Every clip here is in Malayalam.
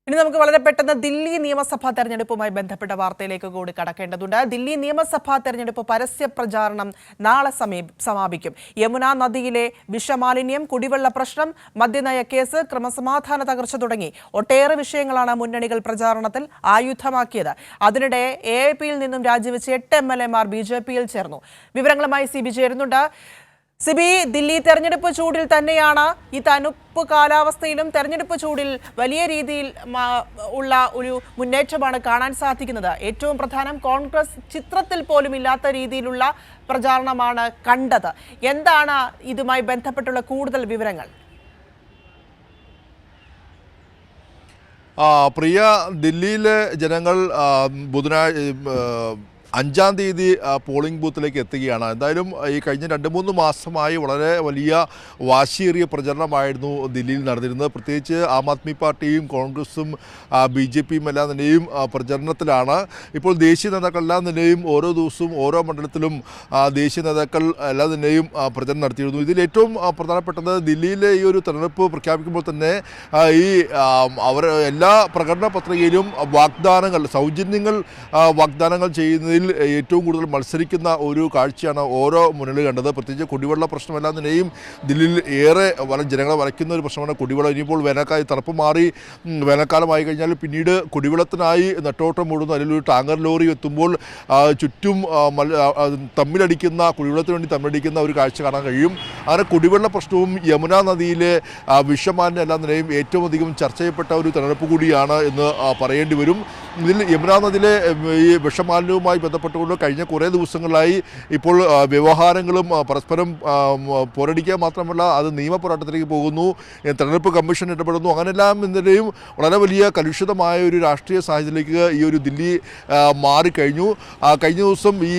ഇനി നമുക്ക് വളരെ പെട്ടെന്ന് ദില്ലി നിയമസഭാ തെരഞ്ഞെടുപ്പുമായി ബന്ധപ്പെട്ട വാർത്തയിലേക്ക് കൂടി കടക്കേണ്ടതുണ്ട്. ദില്ലി നിയമസഭാ തെരഞ്ഞെടുപ്പ് പരസ്യ പ്രചാരണം നാളെ സമാപിക്കും. യമുന നദിയിലെ വിഷമാലിന്യം, കുടിവെള്ള പ്രശ്നം, മദ്യനയ കേസ്, ക്രമസമാധാന തകർച്ച തുടങ്ങി ഒട്ടേറെ വിഷയങ്ങളാണ് മുന്നണികൾ പ്രചാരണത്തിൽ ആയുധമാക്കിയത്. അതിനിടെ AAPയിൽ നിന്നും രാജിവെച്ച് 8 MLAമാർ BJPയിൽ ചേർന്നു. വിവരങ്ങളുമായി സിബി ചേരുന്നുണ്ട്. സിബി, ദില്ലി തെരഞ്ഞെടുപ്പ് ചൂടിൽ തന്നെയാണ് ഈ തണുപ്പ് കാലാവസ്ഥയിലും തെരഞ്ഞെടുപ്പ് ചൂടിൽ വലിയ രീതിയിൽ ഉള്ള ഒരു മുന്നേറ്റമാണ് കാണാൻ സാധിക്കുന്നത്. ഏറ്റവും പ്രധാനം, കോൺഗ്രസ് ചിത്രത്തിൽ പോലും ഇല്ലാത്ത രീതിയിലുള്ള പ്രചാരണമാണ് കണ്ടത്. എന്താണ് ഇതുമായി ബന്ധപ്പെട്ടുള്ള കൂടുതൽ വിവരങ്ങൾ? പ്രിയ, ദില്ലിയിലെ ജനങ്ങൾ ബുധനാഴ്ച 5-ാം തീയതി പോളിംഗ് ബൂത്തിലേക്ക് എത്തുകയാണ്. എന്തായാലും ഈ കഴിഞ്ഞ 2-3 മാസമായി വളരെ വലിയ വാശിയേറിയ പ്രചരണമായിരുന്നു ദില്ലിയിൽ നടന്നിരുന്നത്. പ്രത്യേകിച്ച് ആം ആദ്മി പാർട്ടിയും കോൺഗ്രസും BJPയും എല്ലാം തന്നെയും പ്രചരണത്തിലാണ്. ഇപ്പോൾ ദേശീയ നേതാക്കളെല്ലാം തന്നെയും ഓരോ ദിവസവും ഓരോ മണ്ഡലത്തിലും ദേശീയ നേതാക്കൾ എല്ലാം തന്നെയും പ്രചരണം നടത്തിയിരുന്നു. ഇതിൽ ഏറ്റവും പ്രധാനപ്പെട്ടത് ദില്ലിയിലെ ഈ ഒരു തെരഞ്ഞെടുപ്പ് പ്രഖ്യാപിക്കുമ്പോൾ തന്നെ ഈ അവർ എല്ലാ പ്രകടന പത്രികയിലും വാഗ്ദാനങ്ങൾ, സൗജന്യങ്ങൾ വാഗ്ദാനങ്ങൾ ചെയ്യുന്നതിൽ ഏറ്റവും കൂടുതൽ മത്സരിക്കുന്ന ഒരു കാഴ്ചയാണ് ഓരോ മുന്നണി കണ്ടത്. പ്രത്യേകിച്ച് കുടിവെള്ള പ്രശ്നമെല്ലാം തന്നെയും ദില്ലിയിൽ ഏറെ ജനങ്ങളെ വലയ്ക്കുന്ന ഒരു പ്രശ്നമാണ് കുടിവെള്ളം. ഇനിയിപ്പോൾ വേനൽക്കാലം തണുപ്പ് മാറി വേനൽക്കാലമായി കഴിഞ്ഞാൽ പിന്നീട് കുടിവെള്ളത്തിനായി നെട്ടോട്ടം ഓടുന്നു. അതിലൊരു ടാങ്കർ ലോറി എത്തുമ്പോൾ ചുറ്റും തമ്മിലടിക്കുന്ന, കുടിവെള്ളത്തിന് വേണ്ടി തമ്മിലടിക്കുന്ന ഒരു കാഴ്ച കാണാൻ കഴിയും. അങ്ങനെ കുടിവെള്ള പ്രശ്നവും യമുന നദിയിലെ വിഷമാലിന്യം എല്ലാം തന്നെയും ഏറ്റവും അധികം ചർച്ച ചെയ്യപ്പെട്ട ഒരു തെരഞ്ഞെടുപ്പ് കൂടിയാണ് എന്ന് പറയേണ്ടി വരും. ഇതിൽ യമുന നദിയിലെ ഈ വിഷമാലിന്യവുമായി ബന്ധപ്പെട്ടുകൊണ്ട് കഴിഞ്ഞ കുറേ ദിവസങ്ങളായി ഇപ്പോൾ വ്യവഹാരങ്ങളും പരസ്പരം പോരടിക്കുക മാത്രമല്ല അത് നിയമ പോരാട്ടത്തിലേക്ക് പോകുന്നു. തെരഞ്ഞെടുപ്പ് കമ്മീഷൻ ഇടപെടുന്നു. അങ്ങനെല്ലാം ഇതിൻ്റെയും വളരെ വലിയ കലുഷിതമായ ഒരു രാഷ്ട്രീയ സാഹചര്യത്തിലേക്ക് ഈ ഒരു ദില്ലി മാറിക്കഴിഞ്ഞു. കഴിഞ്ഞ ദിവസം ഈ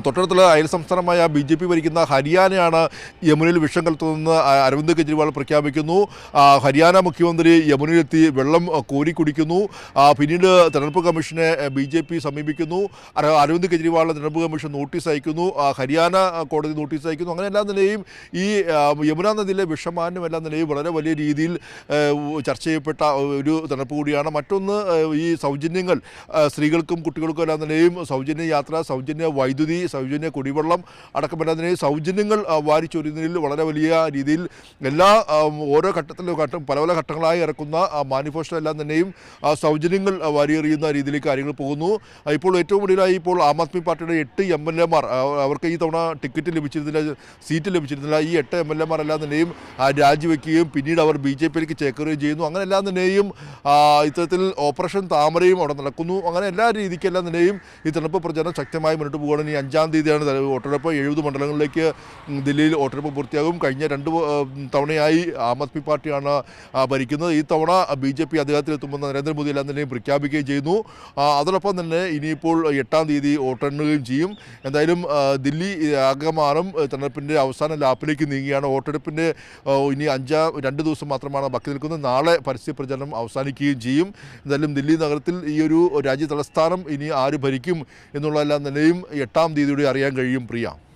തൊട്ടടുത്തുള്ള അയൽ സംസ്ഥാനമായ BJP ഭരിക്കുന്ന ഹരിയാനയാണ് യമുനയിൽ വിഷം കലർത്തുന്നതെന്ന് അരവിന്ദ് കെജ്രിവാൾ പ്രഖ്യാപിക്കുന്നു. ഹരിയാന മുഖ്യമന്ത്രി യമുനയിലെത്തി വെള്ളം കോരി കുടിക്കുന്നു. പിന്നീട് തെരഞ്ഞെടുപ്പ് കമ്മീഷനെ BJP സമീപിക്കുന്നു. അരവിന്ദ് കെജ്രിവാൾ തെരഞ്ഞെടുപ്പ് കമ്മീഷൻ നോട്ടീസ് അയക്കുന്നു. ഹരിയാന കോടതി നോട്ടീസ് അയക്കുന്നു. അങ്ങനെ എല്ലാം തന്നെയും ഈ യമുന നദിയിലെ വിഷമാലിന്യം എല്ലാം തന്നെയും വളരെ വലിയ രീതിയിൽ ചർച്ച ചെയ്യപ്പെട്ട ഒരു തെരഞ്ഞെടുപ്പ് കൂടിയാണ്. മറ്റൊന്ന്, ഈ സൗജന്യങ്ങൾ സ്ത്രീകൾക്കും കുട്ടികൾക്കും എല്ലാം തന്നെയും സൗജന്യ യാത്ര, സൗജന്യ വൈദ്യുതി, സൗജന്യ കുടിവെള്ളം അടക്കമെല്ലാതിനെ സൗജന്യങ്ങൾ വാരിച്ചൊരിയുന്നതിൽ വളരെ വലിയ രീതിയിൽ എല്ലാ ഓരോ പല പല ഘട്ടങ്ങളായി ഇറക്കുന്ന മാനിഫെസ്റ്റോ എല്ലാം തന്നെയും സൗജന്യങ്ങൾ വാരിയെറിയുന്ന രീതിയിലേക്ക് കാര്യങ്ങൾ പോകുന്നു. ഇപ്പോൾ ഏറ്റവും കൂടുതലായി ഇപ്പോൾ ആം ആദ്മി പാർട്ടിയുടെ 8 MLAമാർ, അവർക്ക് ഈ തവണ ടിക്കറ്റ് ലഭിച്ചിരുന്നില്ല, സീറ്റ് ലഭിച്ചിരുന്നില്ല. ഈ 8 MLAമാർ എല്ലാം തന്നെയും രാജിവെക്കുകയും പിന്നീട് അവർ BJPയിലേക്ക് ചേക്കുകയും ചെയ്യുന്നു. അങ്ങനെ എല്ലാം തന്നെയും ഇത്തരത്തിൽ ഓപ്പറേഷൻ താമരയും അവിടെ നടക്കുന്നു. അങ്ങനെ എല്ലാ രീതിക്കെല്ലാം തന്നെയും ഈ തെരഞ്ഞെടുപ്പ് പ്രചരണം ശക്തമായി മുന്നോട്ട് പോകുകയാണ്. ഇനി 5-ാം തീയതിയാണ് വോട്ടെടുപ്പ്. 70 മണ്ഡലങ്ങളിലേക്ക് ദില്ലിയിൽ വോട്ടെടുപ്പ് പൂർത്തിയാകും. കഴിഞ്ഞ 2 തവണയായി ആം ആദ്മി പാർട്ടിയാണ് ഭരിക്കുന്നത്. ഈ തവണ BJP അധികാരത്തിലെത്തുമെന്ന് നരേന്ദ്രമോദി എല്ലാം തന്നെയും പ്രഖ്യാപിക്കുകയും ചെയ്യുന്നു. അതോടൊപ്പം തന്നെ ഇനിയിപ്പോൾ 8-ാം തീയതി വോട്ടെണ്ണുകയും ചെയ്യും. എന്തായാലും ദില്ലി ആകമാനം തെരഞ്ഞെടുപ്പിൻ്റെ അവസാന ലാപ്പിലേക്ക് നീങ്ങിയാണ്. വോട്ടെടുപ്പിൻ്റെ ഇനി 2 ദിവസം മാത്രമാണ് ബാക്കി നിൽക്കുന്നത്. നാളെ പരസ്യ പ്രചരണം അവസാനിക്കുകയും ചെയ്യും. എന്തായാലും ദില്ലി നഗരത്തിൽ ഈ ഒരു രാജ്യ തലസ്ഥാനം ഇനി ആര് ഭരിക്കും എന്നുള്ളതെല്ലാം തന്നെയും 8-ാം തീയതിയോടെ അറിയാൻ കഴിയും. പ്രിയ.